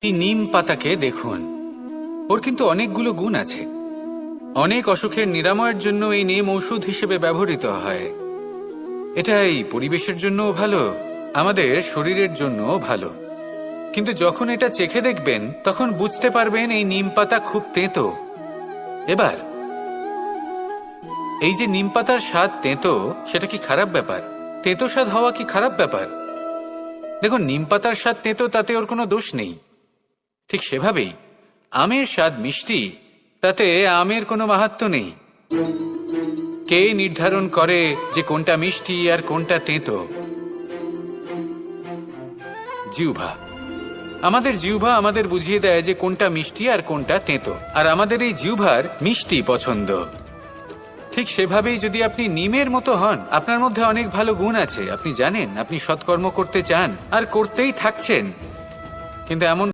এই নিম পাতাকে দেখুন, ওর কিন্তু অনেকগুলো গুণ আছে। অনেক অসুখের নিরাময়ের জন্য এই নিম ঔষধ হিসেবে ব্যবহৃত হয়। এটা এই পরিবেশের জন্যও ভালো, আমাদের শরীরের জন্যও ভালো। কিন্তু যখন এটা চেখে দেখবেন তখন বুঝতে পারবেন এই নিম পাতা খুব তেঁতো। এবার এই যে নিম পাতার স্বাদ তেঁতো, সেটা কি খারাপ ব্যাপার? তেঁতো স্বাদ হওয়া কি খারাপ ব্যাপার? দেখুন, নিম পাতার স্বাদ তেঁতো, তাতে ওর কোনো দোষ নেই। ঠিক সেভাবেই আমের স্বাদ মিষ্টি, তাতে আমের কোনো মাহাত্ম্য নেই। কে নির্ধারণ করে যে কোনটা মিষ্টি আর কোনটা তেঁতো? জিহ্বা। আমাদের জিহ্বা আমাদের বুঝিয়ে দেয় যে কোনটা মিষ্টি আর কোনটা তেঁতো, আর আমাদের এই জিহ্বার মিষ্টি পছন্দ। ঠিক সেভাবেই যদি আপনি নিমের মতো হন, আপনার মধ্যে অনেক ভালো গুণ আছে, আপনি জানেন, আপনি সৎকর্ম করতে চান আর করতেই থাকছেন, কিন্তু এমন